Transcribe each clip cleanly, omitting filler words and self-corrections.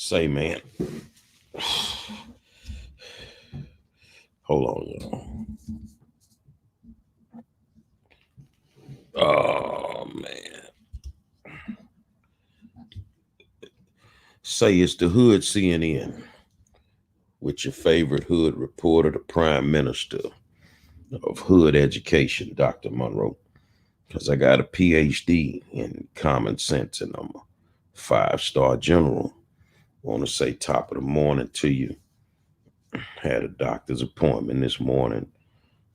Say, man, hold on, y'all. Oh, man. Say it's the Hood CNN with your favorite hood reporter, the Prime Minister of Hood Education, Dr. Monroe. Because I got a PhD in common sense and I'm a 5-star general. Want to say top of the morning to you. Had a doctor's appointment this morning,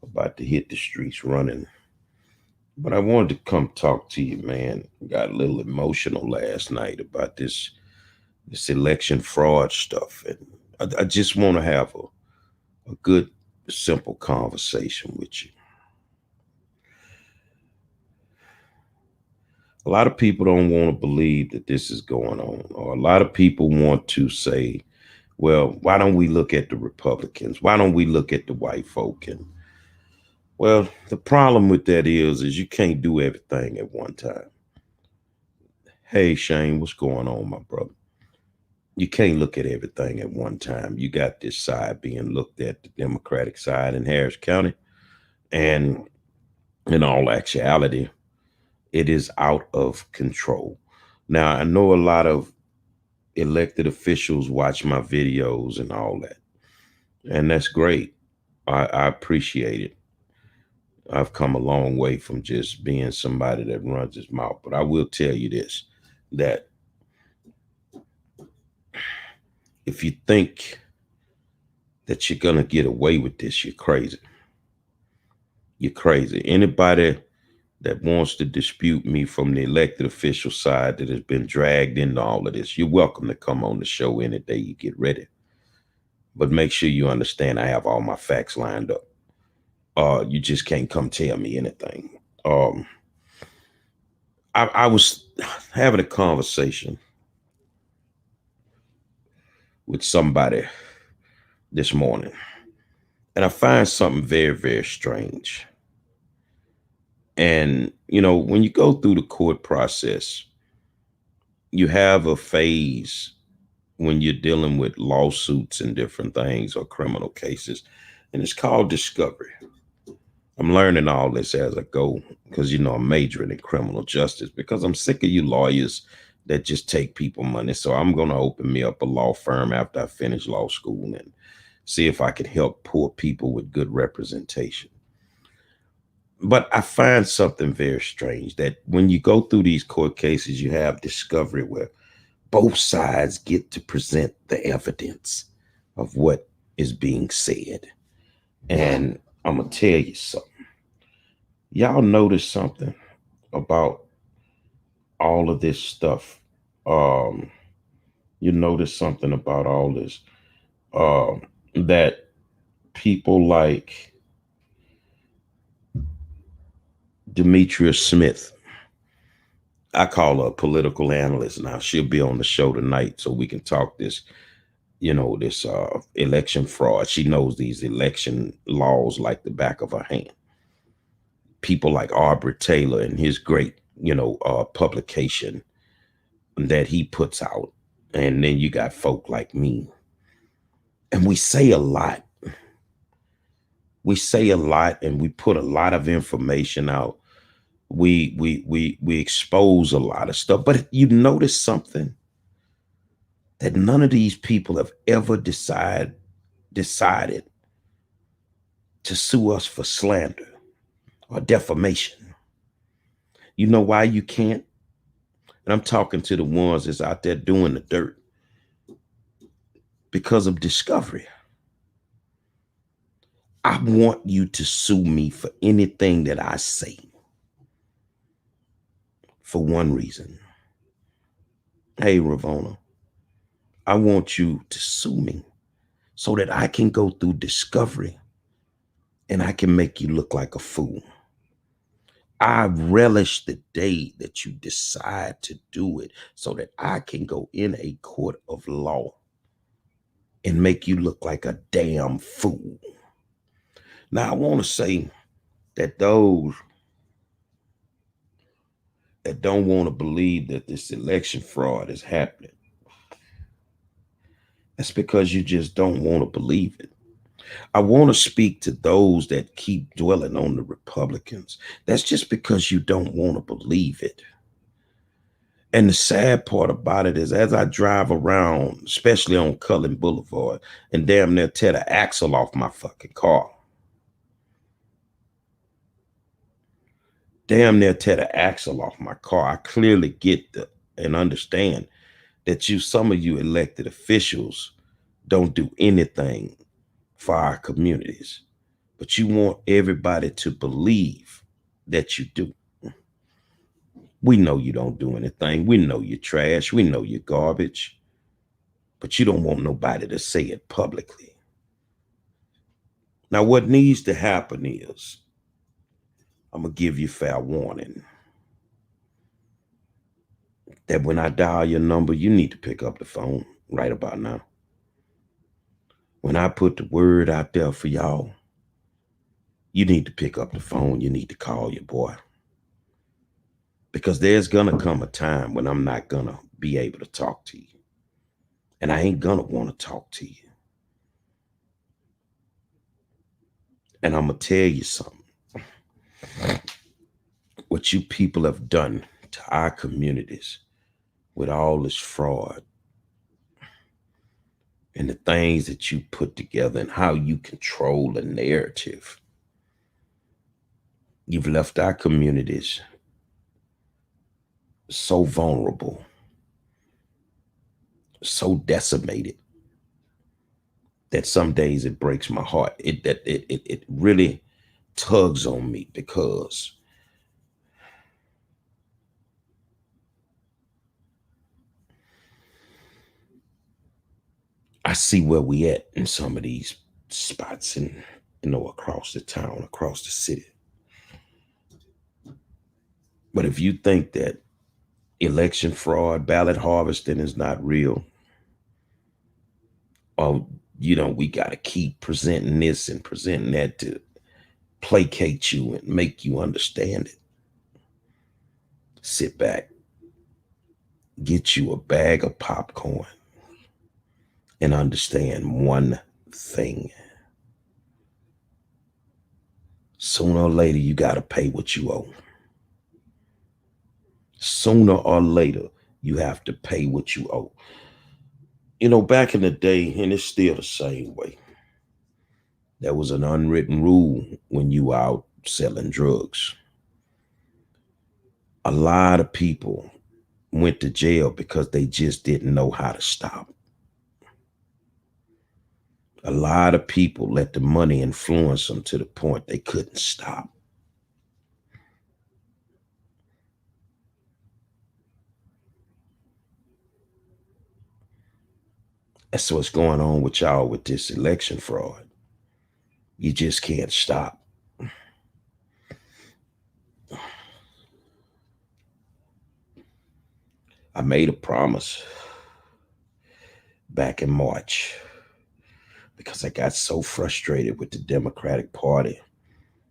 about to hit the streets running. But I wanted to come talk to you, man. Got a little emotional last night about this election fraud stuff. And I just want to have a good, simple conversation with you. A lot of people don't want to believe that this is going on, or a lot of people want to say, well, why don't we look at the Republicans? Why don't we look at the white folk? And well, the problem with that is you can't do everything at one time. Hey, Shane, what's going on, my brother? You can't look at everything at one time. You got this side being looked at, the Democratic side in Harris County. And in all actuality, it is out of control. Now, I know a lot of elected officials watch my videos and all that. And that's great. I appreciate it. I've come a long way from just being somebody that runs his mouth. But I will tell you this, that if you think that you're going to get away with this, you're crazy. You're crazy. Anybody that wants to dispute me from the elected official side that has been dragged into all of this, you're welcome to come on the show any day you get ready. But make sure you understand I have all my facts lined up. You just can't come tell me anything. I was having a conversation with somebody this morning, and I find something very, very strange. And, when you go through the court process, you have a phase when you're dealing with lawsuits and different things or criminal cases, and it's called discovery. I'm learning all this as I go because, I'm majoring in criminal justice because I'm sick of you lawyers that just take people money. So I'm going to open me up a law firm after I finish law school and see if I can help poor people with good representation. But I find something very strange that when you go through these court cases, you have discovery where both sides get to present the evidence of what is being said. And I'm going to tell you something. Y'all notice something about all of this stuff. Um, you notice something about all this, that people like Demetria Smith, I call her a political analyst now. She'll be on the show tonight so we can talk this election fraud. She knows these election laws like the back of her hand. People like Aubrey Taylor and his great, publication that he puts out. And then you got folk like me. And we say a lot. We say a lot and we put a lot of information out. We expose a lot of stuff. But you notice something that none of these people have ever decided to sue us for slander or defamation. You know why you can't? And I'm talking to the ones that's out there doing the dirt. Because of discovery. I want you to sue me for anything that I say. For one reason. Hey, Ravona, I want you to sue me so that I can go through discovery and I can make you look like a fool. I relish the day that you decide to do it so that I can go in a court of law and make you look like a damn fool. Now, I want to say that those that don't want to believe that this election fraud is happening, That's because you just don't want to believe it. I want to speak to those that keep dwelling on the Republicans. That's just because you don't want to believe it. And the sad part about it is, as I drive around, especially on Cullen Boulevard, and damn near tear the axle off my fucking car, damn near tear the axle off my car, I clearly get and understand that some of you elected officials don't do anything for our communities, but you want everybody to believe that you do. We know you don't do anything. We know you're trash. We know you're garbage, but you don't want nobody to say it publicly. Now, what needs to happen is, I'm going to give you fair warning that when I dial your number, you need to pick up the phone right about now. When I put the word out there for y'all, you need to pick up the phone. You need to call your boy. Because there's going to come a time when I'm not going to be able to talk to you. And I ain't going to want to talk to you. And I'm going to tell you something. What you people have done to our communities with all this fraud and the things that you put together and how you control the narrative. You've left our communities so vulnerable, so decimated, that some days it breaks my heart. It really tugs on me, because I see where we at in some of these spots and, across the town, across the city. But if you think that election fraud, ballot harvesting is not real, or, we got to keep presenting this and presenting that to placate you and make you understand it, sit back, get you a bag of popcorn, and understand one thing. Sooner or later, you got to pay what you owe. Sooner or later, you have to pay what you owe. Back in the day, and it's still the same way, there was an unwritten rule when you out selling drugs. A lot of people went to jail because they just didn't know how to stop. A lot of people let the money influence them to the point they couldn't stop. That's what's going on with y'all with this election fraud. You just can't stop. I made a promise back in March because I got so frustrated with the Democratic Party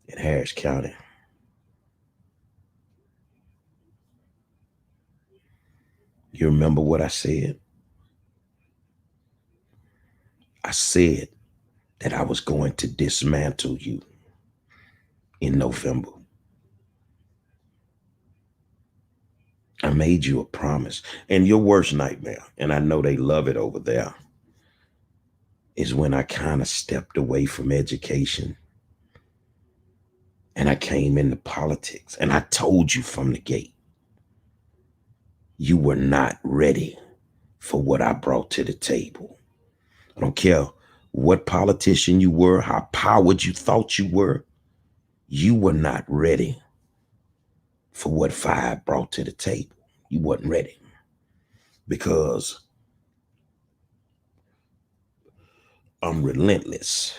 in Harris County. You remember what I said? I said that I was going to dismantle you in November. I made you a promise. And your worst nightmare, and I know they love it over there, is when I kind of stepped away from education and I came into politics. And I told you from the gate, you were not ready for what I brought to the table. I don't care what politician you were, how powered you thought you were not ready for what Five brought to the table. You wasn't ready, because I'm relentless.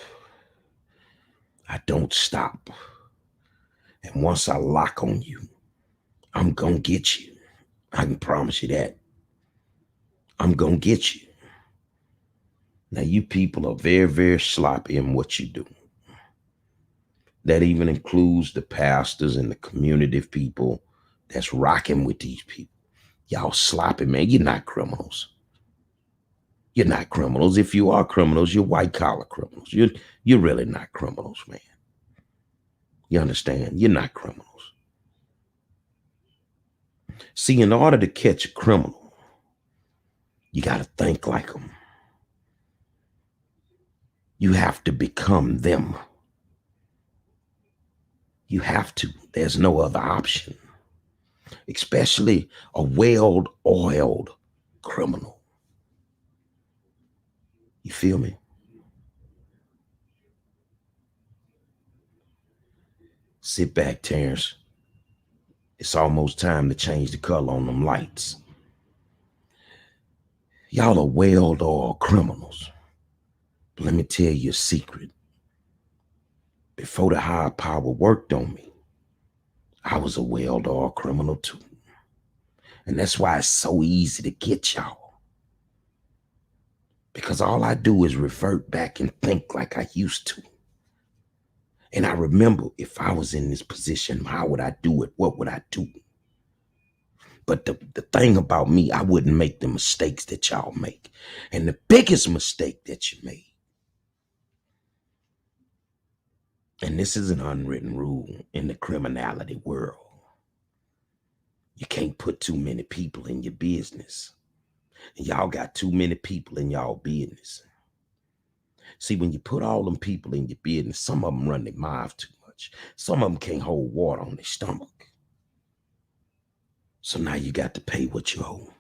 I don't stop. And once I lock on you, I'm going to get you. I can promise you that. I'm going to get you. Now, you people are very, very sloppy in what you do. That even includes the pastors and the community people that's rocking with these people. Y'all sloppy, man. You're not criminals. You're not criminals. If you are criminals, you're white collar criminals. You're really not criminals, man. You understand? You're not criminals. See, in order to catch a criminal, you got to think like them. You have to become them. You have to. There's no other option. Especially a well-oiled criminal. You feel me? Sit back, Terrence. It's almost time to change the color on them lights. Y'all are well-oiled criminals. But let me tell you a secret. Before the higher power worked on me, I was a well-oiled criminal too. And that's why it's so easy to get y'all. Because all I do is revert back and think like I used to. And I remember, if I was in this position, how would I do it? What would I do? But the thing about me, I wouldn't make the mistakes that y'all make. And the biggest mistake that you made, and this is an unwritten rule in the criminality world, you can't put too many people in your business. And y'all got too many people in y'all business. See, when you put all them people in your business, some of them run their mouth too much. Some of them can't hold water on their stomach. So now you got to pay what you owe.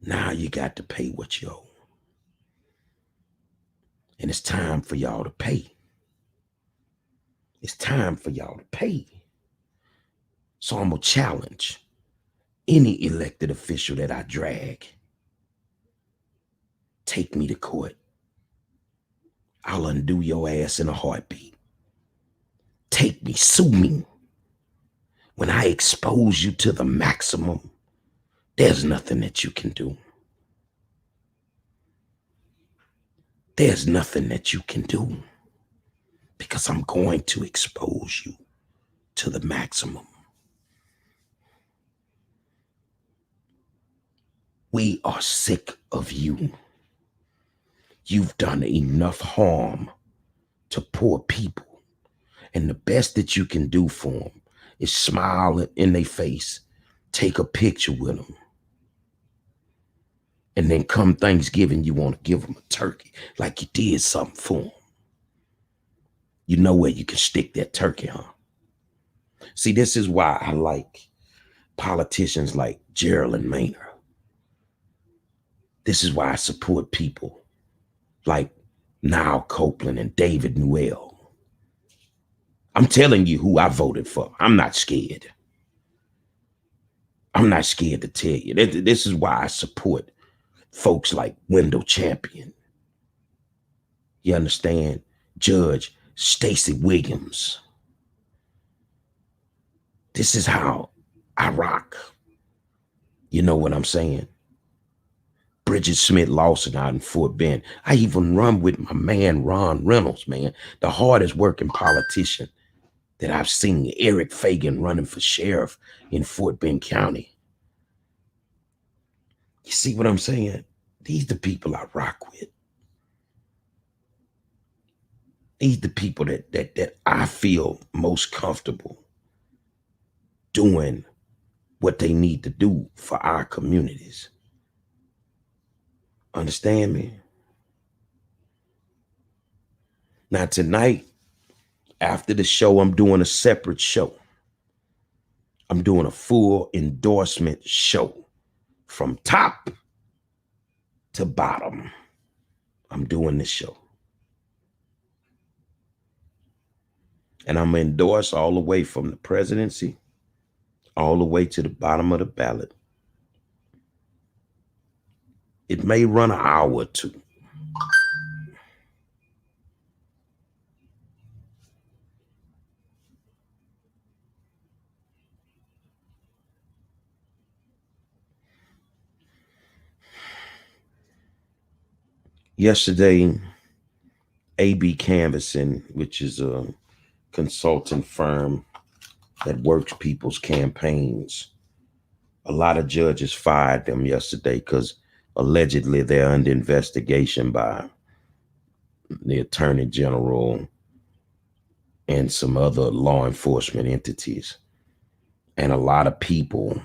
Now you got to pay what you owe. And it's time for y'all to pay. It's time for y'all to pay. So I'm going to challenge any elected official that I drag. Take me to court. I'll undo your ass in a heartbeat. Take me, sue me. When I expose you to the maximum, there's nothing that you can do. There's nothing that you can do, because I'm going to expose you to the maximum. We are sick of you. You've done enough harm to poor people. And the best that you can do for them is smile in their face, take a picture with them. And then come Thanksgiving, you want to give them a turkey like you did something for them. You know where you can stick that turkey, huh? See, this is why I like politicians like Geraldine Maynard. This is why I support people like Niall Copeland and David Newell. I'm telling you who I voted for. I'm not scared. I'm not scared to tell you. This is why I support folks like Wendell Champion. You understand? Judge Stacey Williams. This is how I rock. You know what I'm saying? Bridget Smith Lawson out in Fort Bend. I even run with my man, Ron Reynolds, man. The hardest working politician that I've seen, Eric Fagan, running for sheriff in Fort Bend County. You see what I'm saying? These the people I rock with. These the people that I feel most comfortable doing what they need to do for our communities. Understand me? Now tonight, after the show, I'm doing a separate show. I'm doing a full endorsement show from top to bottom. I'm doing this show. And I'm going to endorse all the way from the presidency all the way to the bottom of the ballot. It may run an hour or two. Yesterday, AB Canvassing, which is a consulting firm that works people's campaigns, a lot of judges fired them yesterday because Allegedly, they're under investigation by the Attorney General and some other law enforcement entities. And a lot of people,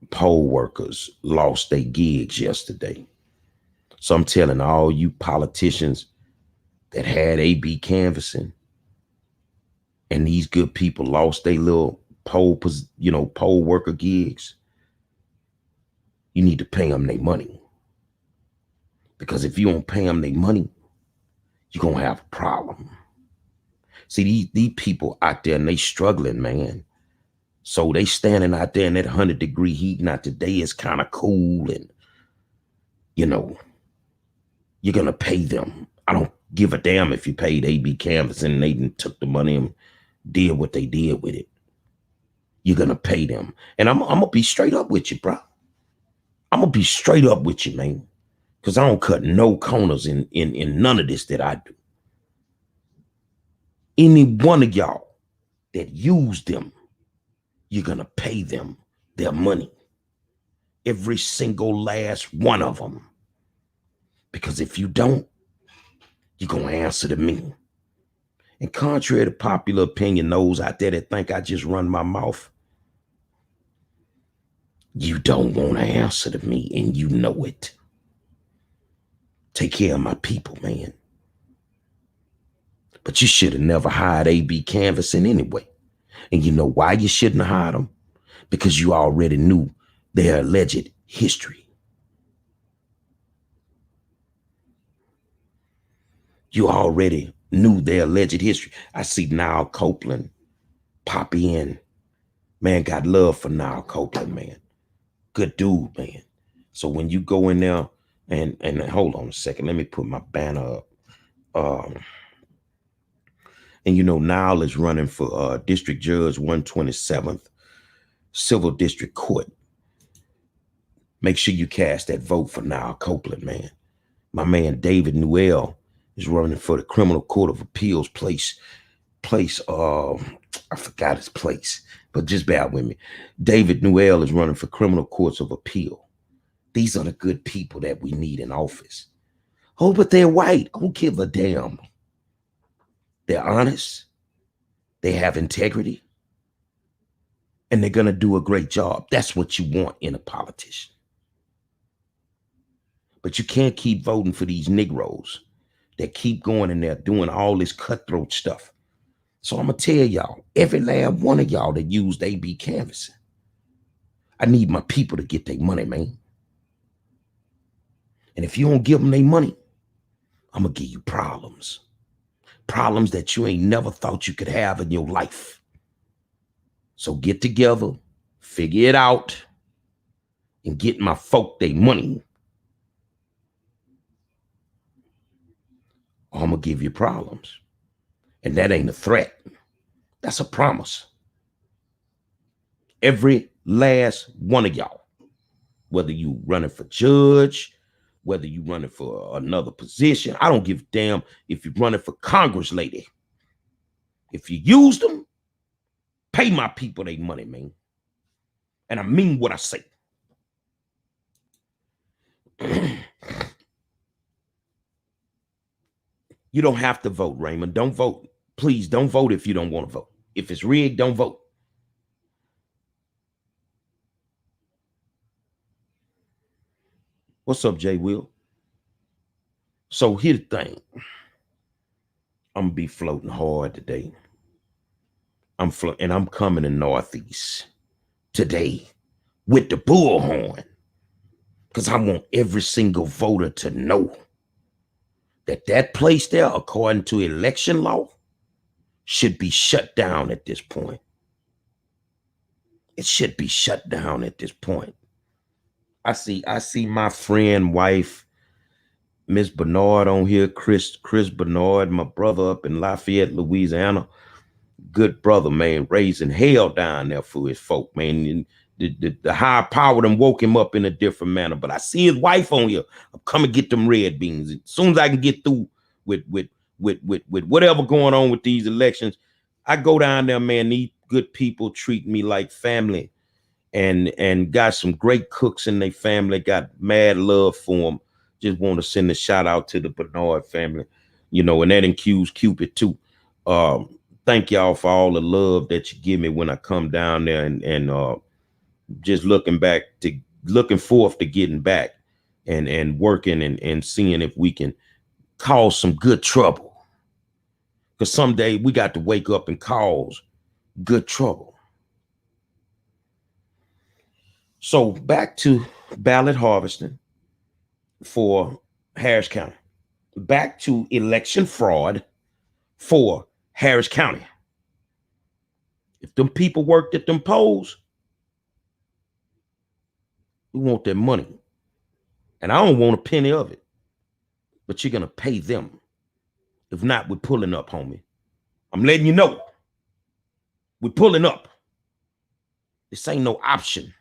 poll workers, lost their gigs yesterday. So I'm telling all you politicians that had AB canvassing, and these good people lost their little poll worker gigs, you need to pay them their money. Because if you don't pay them their money, you're going to have a problem. See, these people out there, and they struggling, man. So they standing out there in that 100-degree heat. Now today is kind of cool, and you're gonna pay them. I don't give a damn if you paid AB canvassing and they took the money and did what they did with it. You're gonna pay them, and I'm gonna be straight up with you, bro. I'm gonna be straight up with you, man, because I don't cut no corners in none of this that I do. Any one of y'all that use them, you're gonna pay them their money. Every single last one of them. Because if you don't, you're gonna answer to me. And contrary to popular opinion, those out there that think I just run my mouth, you don't want to answer to me, and you know it. Take care of my people, man. But you should have never hired AB canvassing anyway. And you know why you shouldn't have hired them? Because you already knew their alleged history. You already knew their alleged history. I see Niall Copeland pop in. Man, got love for Niall Copeland, man. Good dude, man. So when you go in there and hold on a second, let me put my banner up. And Niall is running for District Judge 127th Civil District Court. Make sure you cast that vote for Niall Copeland, man. My man David Newell is running for the Criminal Court of Appeals place. I forgot his place, but just bear with me. David Newell is running for Criminal Courts of Appeal. These are the good people that we need in office. Oh, but they're white. Who give a damn? They're honest. They have integrity. And they're going to do a great job. That's what you want in a politician. But you can't keep voting for these Negroes that keep going in there doing all this cutthroat stuff. So I'm going to tell y'all, every last one of y'all that used AB canvassing, I need my people to get their money, man. And if you don't give them their money, I'm going to give you problems. Problems that you ain't never thought you could have in your life. So get together, figure it out, and get my folk their money. Or I'm going to give you problems. And that ain't a threat. That's a promise. Every last one of y'all, whether you running for judge, whether you running for another position, I don't give a damn if you're running for Congress, lady. If you use them, pay my people their money, man. And I mean what I say. You don't have to vote, Raymond. Don't vote. Please don't vote if you don't want to vote. If it's rigged, don't vote. What's up, Jay Will? So here's the thing. I'm going to be floating hard today. I'm coming to Northeast today with the bullhorn. Because I want every single voter to know that place there, according to election law, should be shut down at this point. It should be shut down at this point. I see my friend, wife, Miss Bernard on here, Chris Bernard, my brother up in Lafayette, Louisiana. Good brother, man, raising hell down there for his folk, man. And the higher power done woke him up in a different manner. But I see his wife on here. I'm coming to get them red beans. As soon as I can get through with whatever going on with these elections, I go down there, man. These good people treat me like family. and got some great cooks in their family, got mad love for them. Just want to send a shout out to the Bernard family, and that includes Cupid too. Thank y'all for all the love that you give me when I come down there, and just looking forth to getting back and working and seeing if we can cause some good trouble. Because someday we got to wake up and cause good trouble. So back to ballot harvesting for Harris County. Back to election fraud for Harris County. If them people worked at them polls, we want their money. And I don't want a penny of it. But you're going to pay them. If not, we're pulling up, homie. I'm letting you know. We're pulling up. This ain't no option.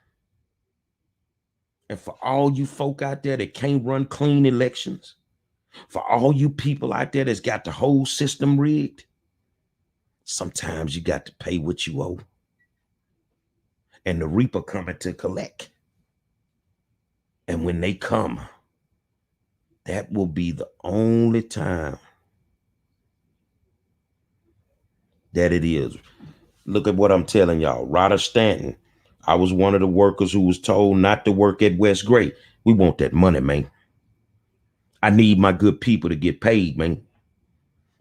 And for all you folk out there that can't run clean elections, for all you people out there that's got the whole system rigged, sometimes you got to pay what you owe. And the reaper coming to collect. And when they come, that will be the only time that it is. Look at what I'm telling y'all. Ryder Stanton, I was one of the workers who was told not to work at West Gray. We want that money, man. I need my good people to get paid, man.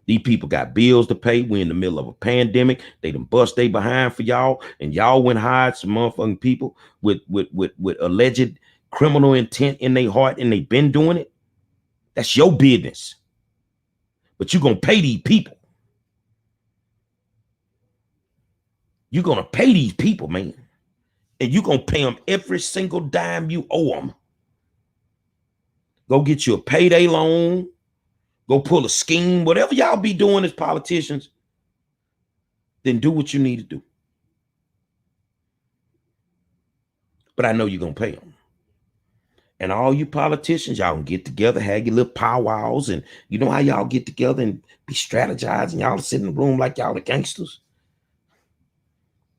These people got bills to pay. We're in the middle of a pandemic. They done bust they behind for y'all, and y'all went hired some motherfucking people with alleged criminal intent in their heart, and they been doing it. That's your business. But you're gonna pay these people. You're gonna pay these people, man. And you're gonna pay them every single dime you owe them. Go get you a payday loan. Go pull a scheme. Whatever y'all be doing as politicians, then do what you need to do. But I know you're gonna pay them. And all you politicians, y'all can get together, have your little powwows, and you know how y'all get together and be strategizing. Y'all sit in the room like y'all the gangsters.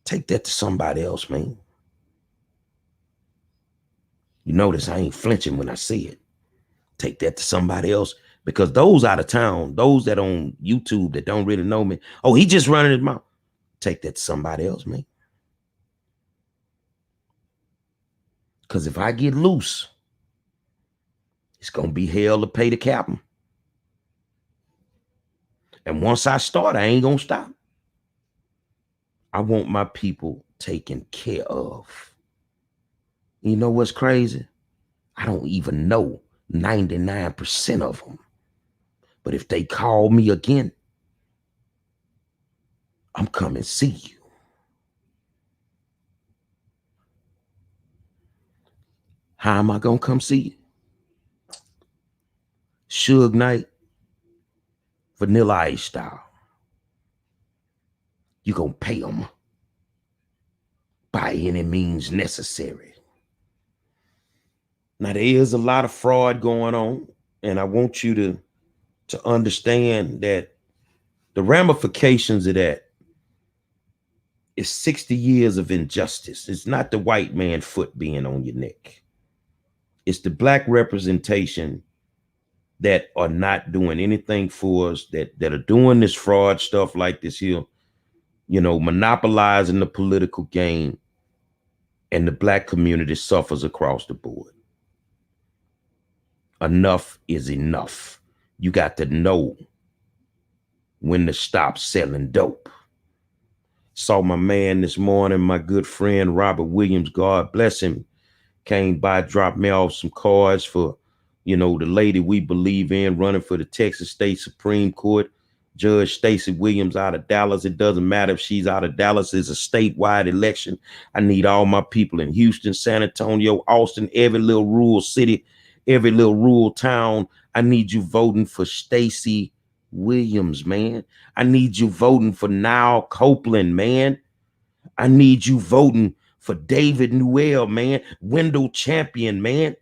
Take that to somebody else, man. You notice I ain't flinching when I see it. Take that to somebody else, because those out of town, those that on YouTube that don't really know me, oh, he just running his mouth. Take that to somebody else, man. Because if I get loose, it's going to be hell to pay the captain. And once I start, I ain't going to stop. I want my people taken care of. You know what's crazy? I don't even know 99% of them. But if they call me again, I'm coming to see you. How am I going to come see you? Suge Knight, Vanilla Ice style. You going to pay them by any means necessary. Now, there is a lot of fraud going on, and I want you to understand that the ramifications of that is 60 years of injustice. It's not the white man foot being on your neck. It's the black representation that are not doing anything for us, that are doing this fraud stuff like this here, monopolizing the political game, and the black community suffers across the board. Enough is enough. You got to know when to stop selling dope. Saw my man this morning, my good friend Robert Williams, God bless him, came by, dropped me off some cards for, the lady we believe in running for the Texas State Supreme Court, Judge Stacey Williams out of Dallas. It doesn't matter if she's out of Dallas. It's a statewide election. I need all my people in Houston, San Antonio, Austin, every little rural city, every little rural town. I need you voting for Stacey Williams, man. I need you voting for Niall Copeland, man. I need you voting for David Newell, man. Wendell Champion, man.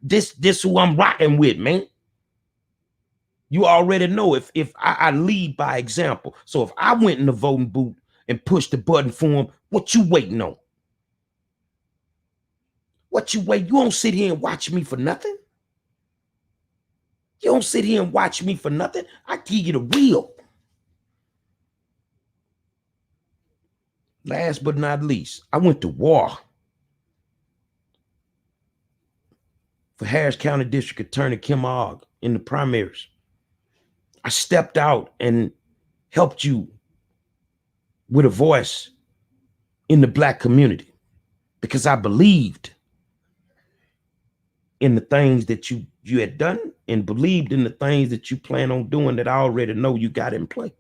This who I'm rocking with, man. You already know if I lead by example. So if I went in the voting booth and pushed the button for him, what you waiting on? What you wait? You don't sit here and watch me for nothing. You don't sit here and watch me for nothing. I give you the real. Last but not least, I went to war for Harris County District Attorney Kim Ogg in the primaries. I stepped out and helped you with a voice in the Black community because I believed in the things that you had done and believed in the things that you plan on doing that I already know you got in play.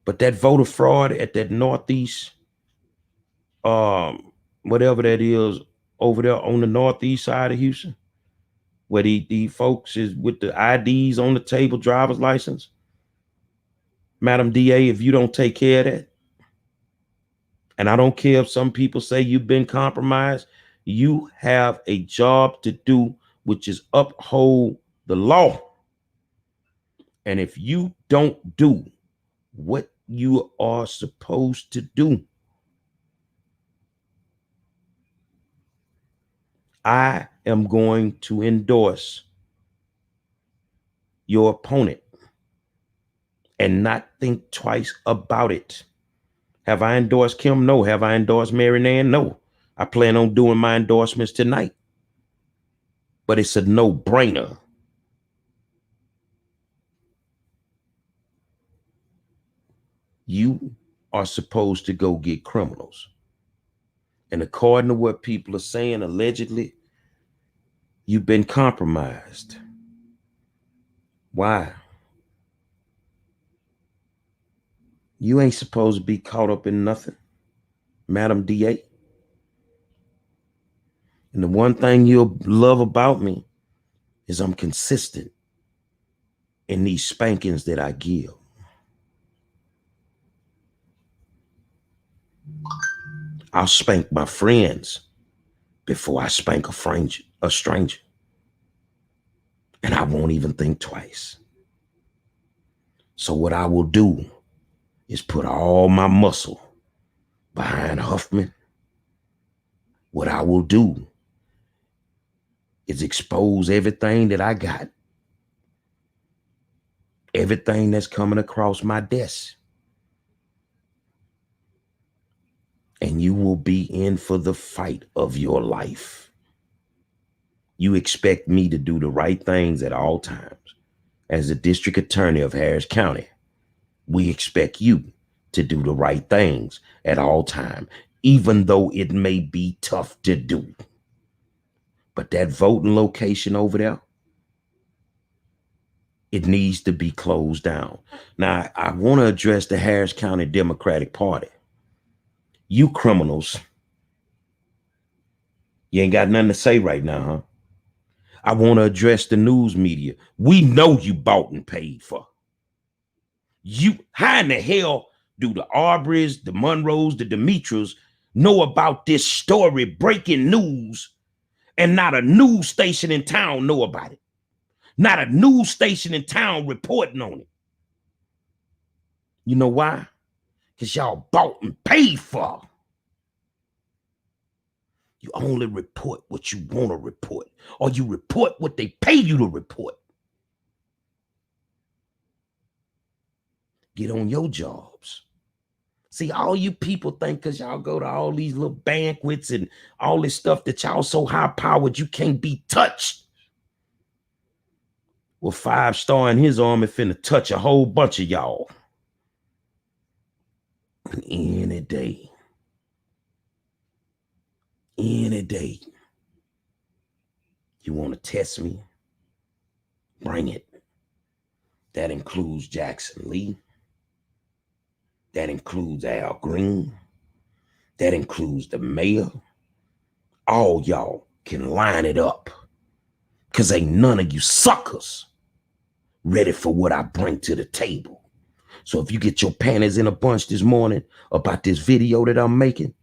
But that voter fraud at that Northeast, whatever that is over there on the Northeast side of Houston, where the folks is with the IDs on the table, driver's license. Madam DA, if you don't take care of that, and I don't care if some people say you've been compromised, you have a job to do, which is uphold the law. And if you don't do what you are supposed to do, I am going to endorse your opponent and not think twice about it. Have I endorsed Kim? No. Have I endorsed Mary Nan? No. I plan on doing my endorsements tonight. But it's a no-brainer. You are supposed to go get criminals. And according to what people are saying, allegedly, you've been compromised. Why? You ain't supposed to be caught up in nothing, Madam DA. And the one thing you'll love about me is I'm consistent in these spankings that I give. I'll spank my friends before I spank a stranger. And I won't even think twice. So what I will do is put all my muscle behind Huffman. What I will do is expose everything that I got, everything that's coming across my desk. And you will be in for the fight of your life. You expect me to do the right things at all times. As the district attorney of Harris County, we expect you to do the right things at all times, even though it may be tough to do. But that voting location over there, it needs to be closed down. Now, I want to address the Harris County Democratic Party. You criminals, you ain't got nothing to say right now, huh? I want to address the news media. We know you bought and paid for. You, how in the hell do the Aubreys, the Monroes, the Demetras know about this story, breaking news, and not a news station in town know about it? Not a news station in town reporting on it. You know why? Because y'all bought and paid for. You only report what you want to report, or you report what they pay you to report. Get on your jobs. See, all you people think because y'all go to all these little banquets and all this stuff that y'all so high-powered you can't be touched. Well, 5-star in his army finna touch a whole bunch of y'all. And any day, you want to test me, bring it. That includes Jackson Lee. That includes Al Green. That includes the mayor. All y'all can line it up, because ain't none of you suckers ready for what I bring to the table. So if you get your panties in a bunch this morning about this video that I'm making,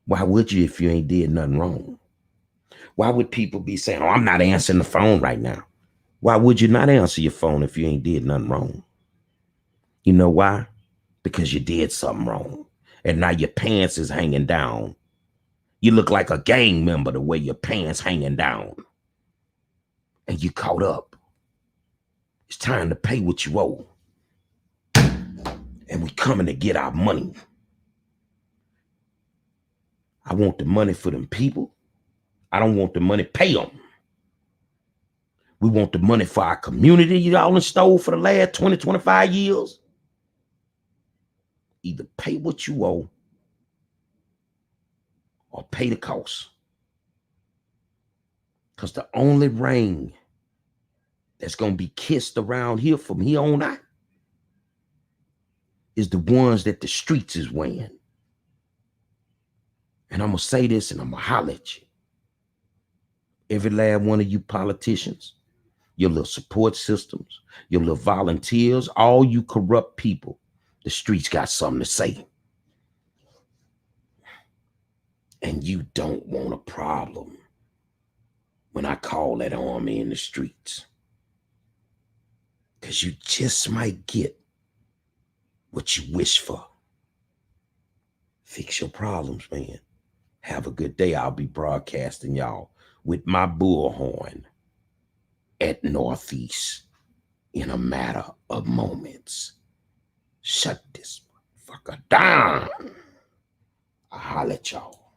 why would you if you ain't did nothing wrong? Why would people be saying, oh, I'm not answering the phone right now? Why would you not answer your phone if you ain't did nothing wrong? You know why? because you did something wrong. And now your pants is hanging down. You look like a gang member the way your pants hanging down. And you caught up. It's time to pay what you owe. And we coming to get our money. I want the money for them people. I don't want the money, pay them. We want the money for our community y'all done stole for the last 20, 25 years. Either pay what you owe or pay the cost. Because the only ring that's going to be kissed around here from here on out is the ones that the streets is wearing. And I'm going to say this and I'm going to holler at you. Every last one of you politicians, your little support systems, your little volunteers, all you corrupt people, the streets got something to say. And you don't want a problem when I call that army in the streets. Because you just might get what you wish for. Fix your problems, man. Have a good day. I'll be broadcasting y'all with my bullhorn at Northeast in a matter of moments. Shut this motherfucker down. I'll holler at y'all.